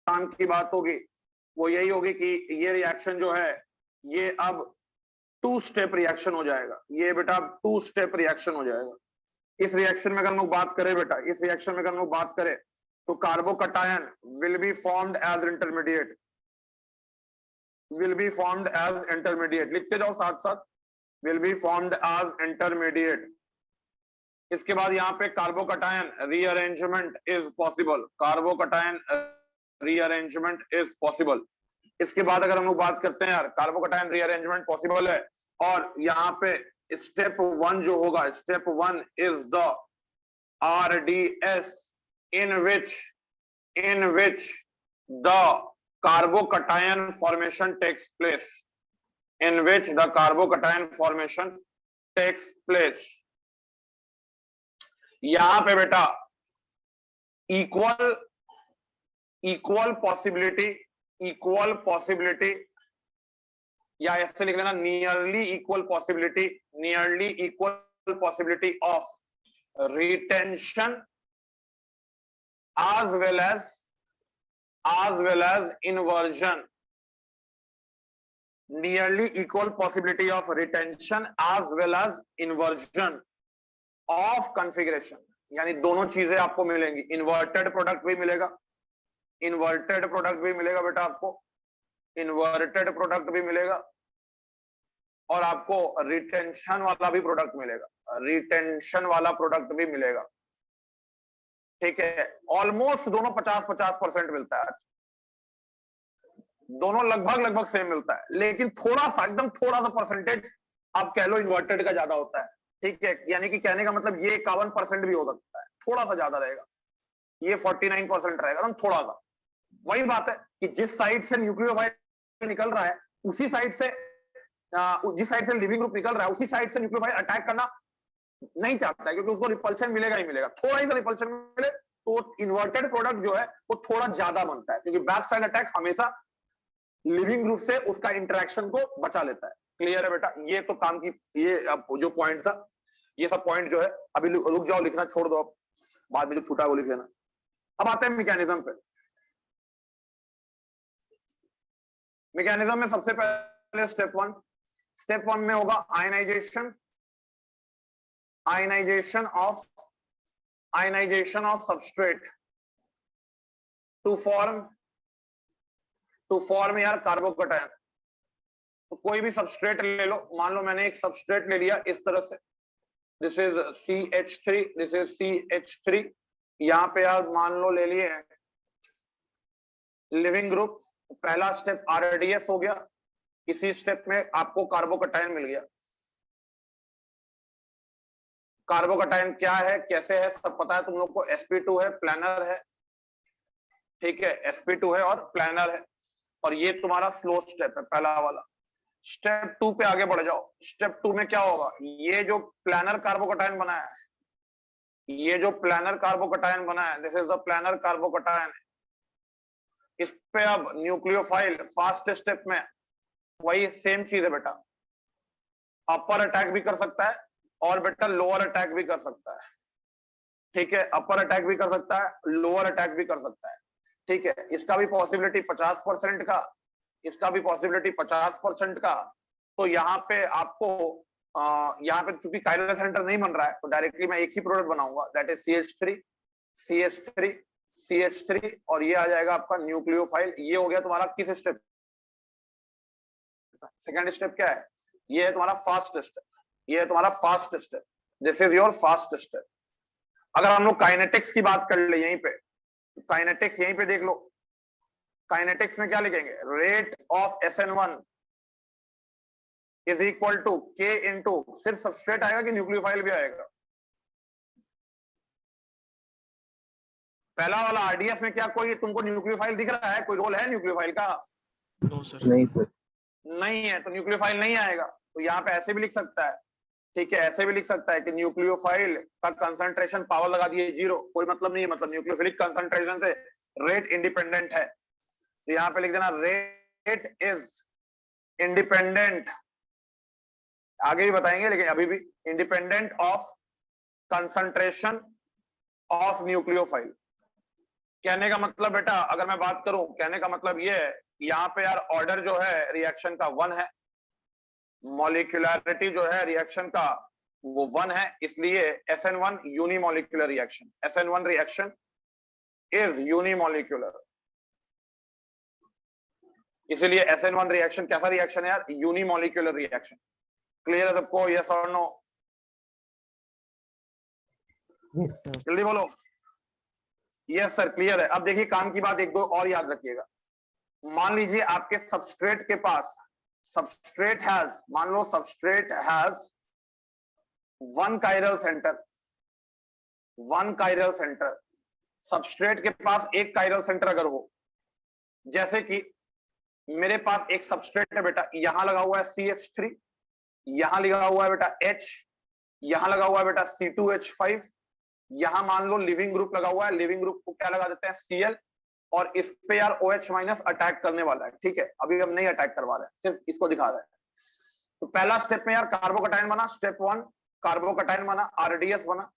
काम की बात होगी वो यही होगी कि ये रिएक्शन जो है ये अब 2 स्टेप रिएक्शन हो जाएगा। ये बेटा 2 स्टेप रिएक्शन हो जाएगा। इस रिएक्शन में अगर हम लोग बात करें बेटा, इस रिएक्शन में अगर हम लोग बात करें तो carbocation will be formed as intermediate, will be formed as intermediate, लिखते जाओ साथ साथ, will be formed as intermediate. इसके बाद यहाँ पे carbocation rearrangement is possible, carbocation rearrangement is possible. इसके बाद अगर हम लोग बात करते हैं यार, कार्बोकटायन रीअरेंजमेंट पॉसिबल है, और यहाँ पे स्टेप 1 जो होगा, step 1 is the RDS in which the carbocation formation takes place, in which the carbocation formation takes place। यहां पे बेटा इक्वल पॉसिबिलिटी या ऐसे लिख लेना nearly equal possibility of retention as well as inversion, nearly equal possibility of retention as well as inversion of configuration। यानी दोनों चीजें आपको मिलेंगी, इन्वर्टेड प्रोडक्ट भी मिलेगा, बेटा आपको इन्वर्टेड प्रोडक्ट भी मिलेगा, और आपको रिटेंशन वाला भी प्रोडक्ट मिलेगा, ठीक है। ऑलमोस्ट दोनों 50-50% मिलता है, दोनों लगभग सेम मिलता है, लेकिन थोड़ा सा एकदम थोड़ा सा परसेंटेज आप कह लो इन्वर्टेड का ज्यादा होता है, ठीक है। यानी कि कहने का मतलब ये 51% भी हो सकता है, थोड़ा सा ज्यादा रहेगा, ये 49% रहेगा, एकदम थोड़ा सा। वही बात है कि जिस साइड से न्यूक्लियोफाइल निकल रहा है उसी साइड से जिस साइड से लिविंग ग्रुप निकल रहा है उसी साइड से न्यूक्लियोफाइल अटैक करना नहीं चाहता है, क्योंकि उसको रिपल्शन मिलेगा ही मिलेगा। थोड़ा ही सा रिपल्शन मिले तो इन्वर्टेड प्रोडक्ट जो है वो थोड़ा ज्यादा बनता है, क्योंकि बैक साइड अटैक हमेशा लिविंग ग्रुप से उसका इंटरेक्शन को बचा लेता है। क्लियर है बेटा? ये तो काम की, ये अब जो पॉइंट था, ये सब पॉइंट जो है अभी रुक जाओ, लिखना छोड़ दो, अब बाद में जो छूटा वो लिख लेना। अब आते हैं मैकेनिज्म पे। मैकेनिज्म में सबसे पहले स्टेप 1 में होगा ionisation of substrate to form यार कार्बोकटायन। तो कोई भी सबस्ट्रेट ले लो, मान लो मैंने एक सबस्ट्रेट ले लिया इस तरह से, this is CH3, this is CH3, यहां पे यार मान लो ले लिए हैं लिविंग ग्रुप। पहला स्टेप RDS हो गया, इसी स्टेप में आपको कार्बोकटायन मिल गया। कार्बोकटायन क्या है, कैसे है, सब पता है तुम लोग को। sp2 है, प्लानर है, ठीक है, sp2 है और प्लानर है, और ये तुम्हारा स्लो स्टेप है पहला वाला। स्टेप 2 पे आगे बढ़ जाओ। स्टेप 2 में क्या होगा, ये जो प्लानर कार्बोकटायन बना है, this is the planar carbocation. इस पे अब न्यूक्लियोफाइल फास्ट स्टेप में वही सेम चीज है बेटा, अपर अटैक भी कर सकता है और बेटा लोअर अटैक भी कर सकता है, ठीक है। अपर अटैक भी कर सकता है, लोअर अटैक भी कर सकता है, ठीक है। इसका भी पॉसिबिलिटी 50% का, इसका भी पॉसिबिलिटी 50% का। तो यहाँ पे आपको यहाँ पे चूंकि काइरल सेंटर नहीं बन रहा है तो डायरेक्टली मैं एक ही प्रोडक्ट बनाऊंगा, दैट इज CH3, और ये आ जाएगा आपका न्यूक्लियोफाइल। ये हो गया तुम्हारा किस स्टेप, सेकेंड स्टेप क्या है, ये है तुम्हारा फास्ट स्टेप, ये है तुम्हारा fast step, this is your fast step. अगर हम लोग काइनेटिक्स की बात कर ले यहीं पे, काइनेटिक्स यहीं पे देख लो, काइनेटिक्स में क्या लिखेंगे, rate of SN1 is equal to K into, सिर्फ सबस्ट्रेट आएगा कि न्यूक्लियोफाइल भी आएगा? पहला वाला RDS में क्या कोई तुमको न्यूक्लियोफाइल दिख रहा है, कोई रोल है न्यूक्लियोफाइल का? नो सर, नहीं सर, नहीं है, तो न्यूक्लियोफाइल नहीं आएगा। तो यहाँ पे ऐसे भी लिख सकता है, ठीक है, ऐसे भी लिख सकता है कि न्यूक्लियोफाइल का कंसंट्रेशन पावर लगा दिए 0, कोई मतलब नहीं है, मतलब न्यूक्लियोफिलिक कंसंट्रेशन से रेट इंडिपेंडेंट है। तो यहाँ पे लिख देना रेट इज इंडिपेंडेंट, आगे भी बताएंगे लेकिन अभी भी independent of concentration of nucleophile. कहने का मतलब बेटा, अगर मैं बात करूं, कहने का मतलब ये है, यहाँ पे यार ऑर्डर जो है रिएक्शन का 1 है, मॉलिक्यूलरिटी जो है रिएक्शन का वो 1 है, इसलिए SN1 unimolecular reaction, SN1 reaction is unimolecular, इसलिए SN1 रिएक्शन कैसा रिएक्शन है यार? Unimolecular reaction. क्लियर है सबको? यस और नो? Yes sir. जल्दी बोलो। यस सर, क्लियर है। अब देखिए काम की बात एक दो और याद रखिएगा। मान लीजिए आपके सबस्ट्रेट के पास, सबस्ट्रेट हैज, मान लो substrate has 1 chiral center, 1 chiral center, substrate के पास 1 कायरल सेंटर अगर हो, जैसे कि मेरे पास एक सबस्ट्रेट है बेटा, यहां लगा हुआ है CH3, यहां लगा हुआ है बेटा H, यहां लगा हुआ है बेटा C2H5, यहां मान लो लिविंग ग्रुप लगा हुआ है, लिविंग ग्रुप को क्या लगा देते हैं? Cl, और इस पे यार OH माइनस अटैक करने वाला है, ठीक है? अभी हम नहीं अटैक करवा रहे हैं, सिर्फ इसको दिखा रहे हैं। तो पहला स्टेप में यार कार्बोकटायन बना, स्टेप 1 कार्बोकटायन बना, RDS बना,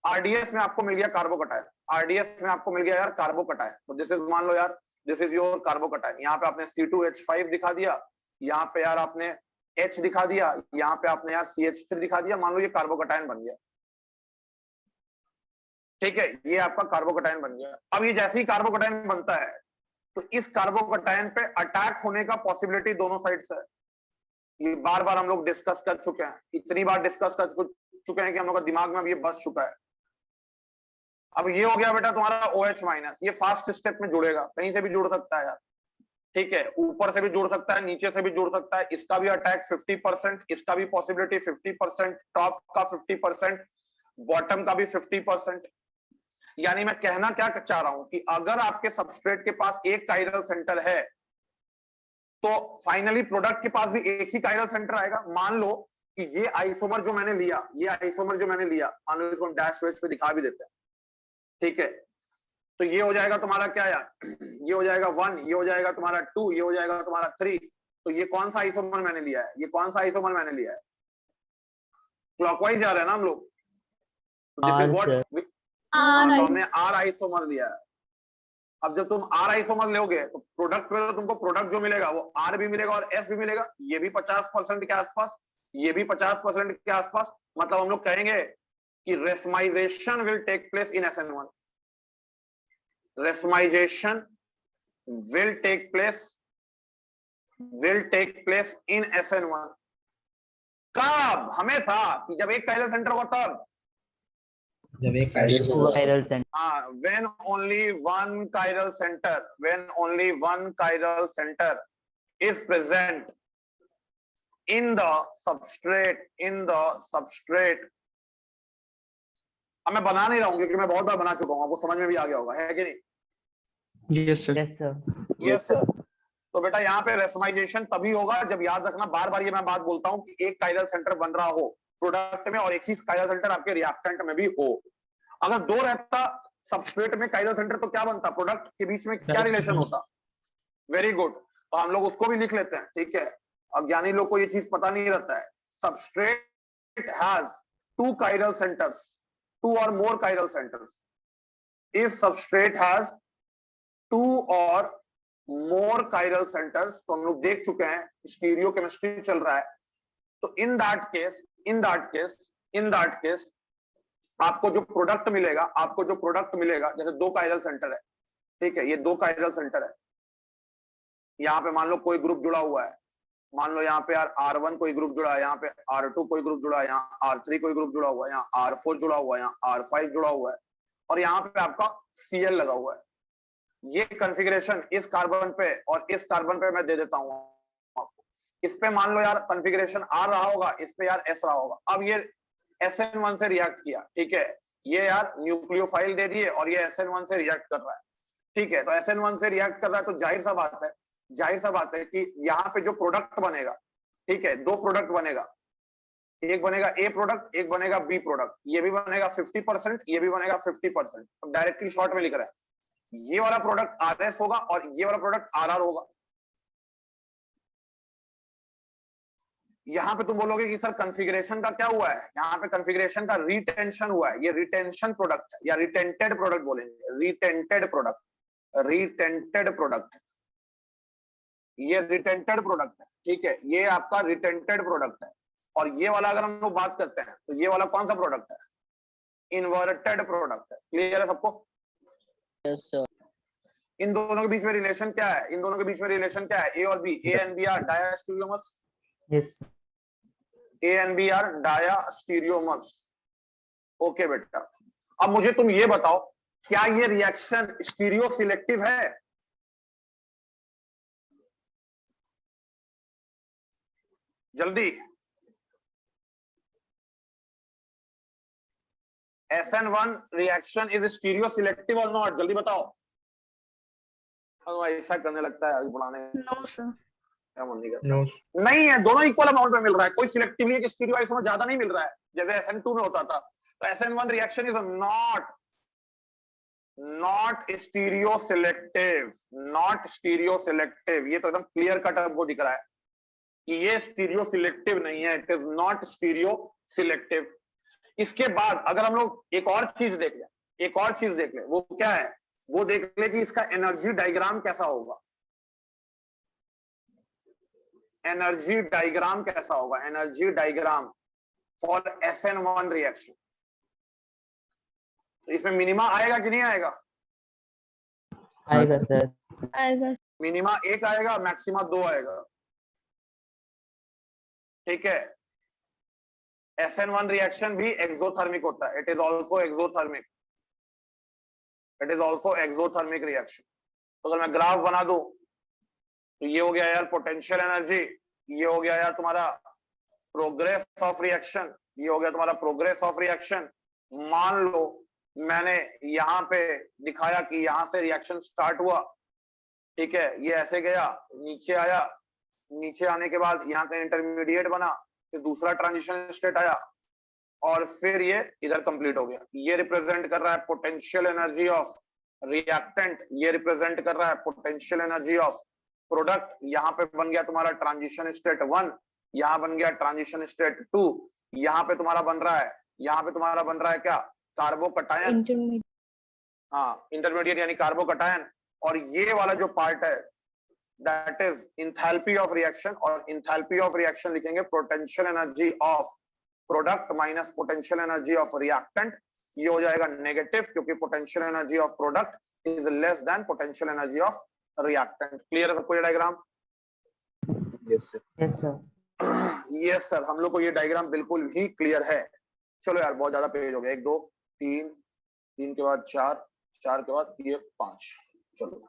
RDS में आपको मिल गया कार्बोकटायन, RDS में आपको मिल गया यार कार्बोकटायन। तो दिस इज, मान लो यार दिस इज योर कार्बोकटायन। यहाँ पे आपने C2H5 दिखा दिया, यहाँ पे यार आपने H दिखा दिया, यहाँ पे आपने यार CH3 दिखा दिया, मान लो ये कार्बोकटायन बन गया, ठीक है? ये आपका कार्बोकटायन बन गया। अब ये जैसे ही कार्बोकटायन बनता है तो इस कार्बोकटायन पे अटैक होने का पॉसिबिलिटी दोनों साइड से है। ये बार बार हम लोग डिस्कस कर चुके हैं, इतनी बार डिस्कस कर चुके हैं कि हम लोग का दिमाग में अब ये बस चुका है। अब ये हो गया बेटा तुम्हारा OH माइनस, ये फास्ट स्टेप में जुड़ेगा, कहीं से भी जुड़ सकता है यार, ठीक है? ऊपर से भी जुड़ सकता है, नीचे से भी जुड़ सकता है, इसका भी अटैक 50%, इसका भी पॉसिबिलिटी 50%, टॉप का 50%, बॉटम का भी 50%। यानी मैं कहना क्या चाह रहा हूं कि अगर आपके सबस्ट्रेट के पास एक कायरल सेंटर है तो फाइनली प्रोडक्ट के पास भी एक ही कायरल सेंटर आएगा। मान लो कि ये आइसोमर जो मैंने लिया, ये आइसोमर जो मैंने लिया, मान लो इसको हम डैश वेश पे दिखा भी देते हैं, ठीक है? तो ये हो जाएगा तुम्हारा क्या यार, ये हो जाएगा 1, ये हो जाएगा तुम्हारा 2, ये हो जाएगा तुम्हारा 3। तो ये कौन सा आइसोमर मैंने लिया है? ये कौन सा आइसोमर मैंने लिया है? क्लॉकवाइज जा रहे हैं ना हम लोग, तो दिस इज व्हाट, तो हमने R आइसोमर लिया है। अब जब तुम R आइसोमर लोगे तो प्रोडक्ट में तो तुमको प्रोडक्ट जो मिलेगा वो R भी मिलेगा और S भी मिलेगा, ये भी 50% के आसपास, ये भी 50% के आसपास। मतलब हम लोग कहेंगे कि racemisation will take place in SN1, racemisation will take place in SN1। कब? हमेशा, कि जब एक कायरल सेंटर होगा तब, जब एक कायरल सेंटर, हाँ, when only one chiral center, when only one chiral center is present in the substrate, अब मैं बना नहीं रहा हूँ क्योंकि मैं बहुत बार बना चुका हूँ, आपको समझ में भी आ गया होगा, है कि नहीं? Yes sir, yes sir, yes sir. तो बेटा यहाँ पे रेसमाइजेशन तभी होगा जब, याद रखना बार बार ये मैं बात बोलता हूँ, कि एक कायरल सेंटर बन रहा हो प्रोडक्ट में और एक ही कायरल सेंटर आपके रिएक्टेंट में भी हो। अगर दो रहता सबस्ट्रेट में कायरल सेंटर तो क्या बनता? प्रोडक्ट के बीच में क्या रिलेशन होता? वेरी गुड, तो हम लोग उसको भी लिख लेते हैं, ठीक है? अज्ञानी लोग को ये चीज पता नहीं रहता है। Substrate has 2 chiral centres, 2 or more chiral centers. If substrate has 2 or more chiral centers, तो हम लोग देख चुके हैं, स्टीरियोकेमिस्ट्री चल रहा है, तो in that case आपको जो प्रोडक्ट मिलेगा, जैसे 2 कायरल सेंटर है, ठीक है? ये 2 कायरल सेंटर है, यहाँ पे मान लो कोई ग्रुप जुड़ा हुआ है, मान लो यहाँ पे यार R1 कोई ग्रुप जुड़ा है, यहाँ पे R2 कोई ग्रुप जुड़ा है, यहाँ R3 कोई ग्रुप जुड़ा हुआ है, यहाँ R4 जुड़ा हुआ है, यहाँ R5 जुड़ा हुआ है, और यहाँ पे आपका Cl लगा हुआ है। ये कॉन्फ़िगरेशन इस कार्बन पे और इस कार्बन पे मैं दे देता हूँ आपको। इस पे मान लो यार कॉन्फ़िगरेशन R रहा होगा, इस पे यार S रहा होगा। अब ये SN1 से रिएक्ट किया, ठीक है? ये यार न्यूक्लियोफाइल दे दिए और ये SN1 से रिएक्ट कर रहा है, ठीक है? तो SN1 से रिएक्ट कर रहा है तो जाहिर सा बात है कि यहाँ पे जो प्रोडक्ट बनेगा, ठीक है, 2 प्रोडक्ट बनेगा, एक बनेगा A प्रोडक्ट, एक बनेगा B प्रोडक्ट। ये भी बनेगा 50%, ये भी बनेगा 50%। अब डायरेक्टली शॉर्ट में लिख रहे हैं, ये वाला प्रोडक्ट RS होगा और ये वाला प्रोडक्ट RR होगा। यहाँ पे तुम बोलोगे कि सर कॉन्फ़िगरेशन का क्या हुआ है, यहाँ पे कॉन्फ़िगरेशन का रिटेंशन हुआ है, ये रिटेंशन प्रोडक्ट है या रिटेंटेड प्रोडक्ट बोलेंगे, रिटेंटेड प्रोडक्ट, ये रिटेंटेड प्रोडक्ट है, ठीक है, ये आपका रिटेंटेड प्रोडक्ट है। और ये वाला अगर हम लोग बात करते हैं तो ये वाला कौन सा प्रोडक्ट है, इन्वर्टेड प्रोडक्ट है। क्लियर है सबको? Yes, sir. इन दोनों के बीच में रिलेशन क्या है, इन दोनों के बीच में रिलेशन क्या है, ए और B, A and B are diastereomers, Yes. A and B are diastereomers. Okay बेटा, अब मुझे तुम ये बताओ, क्या ये रिएक्शन स्टीरियो सिलेक्टिव है? जल्दी, SN1 reaction is stereo selective और नॉट? जल्दी बताओ। ऐसा करने लगता है अभी पढ़ाने। No sir. क्या मन नहीं करता? नहीं है, दोनों इक्वल अमाउंट में मिल रहा है, कोई सिलेक्टिवली एक स्टीरियो आइसोमर ज्यादा नहीं मिल रहा है जैसे SN2 में होता था। तो SN1 reaction is not stereo selective, ये तो एकदम क्लियर कट आपको दिख रहा है कि ये स्टीरियो सिलेक्टिव नहीं है, it is not stereo selective. इसके बाद अगर हम लोग एक और चीज देख ले, वो क्या है, वो देख ले कि इसका एनर्जी डायग्राम कैसा होगा, energy diagram for SN1 reaction. इसमें मिनिमा आएगा कि नहीं आएगा? आएगा सर। आएगा। मिनिमा 1 आएगा, मैक्सिमा 2 आएगा, ठीक है। SN1 रिएक्शन भी एक्सोथर्मिक होता है, it is also exothermic reaction. तो अगर मैं ग्राफ बना दूं तो ये हो गया यार पोटेंशियल एनर्जी, ये हो गया यार तुम्हारा प्रोग्रेस ऑफ रिएक्शन, ये हो गया तुम्हारा प्रोग्रेस ऑफ रिएक्शन। मान लो मैंने यहाँ पे दिखाया कि यहाँ से रिएक्शन स्टार्ट हुआ, ठीक है, ये ऐसे गया, नीचे आया, नीचे आने के बाद यहाँ का इंटरमीडिएट बना, फिर दूसरा ट्रांजिशन स्टेट आया और फिर ये इधर कंप्लीट हो गया। ये रिप्रेजेंट कर रहा है पोटेंशियल एनर्जी ऑफ रिएक्टेंट, ये रिप्रेजेंट कर रहा है पोटेंशियल एनर्जी ऑफ प्रोडक्ट। यहाँ पे बन गया तुम्हारा ट्रांजिशन स्टेट 1, यहाँ बन गया ट्रांजिशन स्टेट 2, यहाँ पे तुम्हारा बन रहा है क्या, कार्बोकटायन, हाँ इंटरमीडिएट यानी कार्बोकटायन। और ये वाला जो पार्ट है that is enthalpy of reaction, और इंथैल्पी ऑफ रिएक्शन लिखेंगे potential energy of product minus potential energy of reactant. ये हो जाएगा नेगेटिव क्योंकि potential energy of product is less than potential energy of reactant. Clear है सबको ये diagram? Yes sir. Yes sir, हम लोग को ये डायग्राम बिल्कुल ही क्लियर है। चलो यार बहुत ज्यादा पेज हो गया, 1 2 3 3 के बाद 4 4 के बाद ये 5, चलो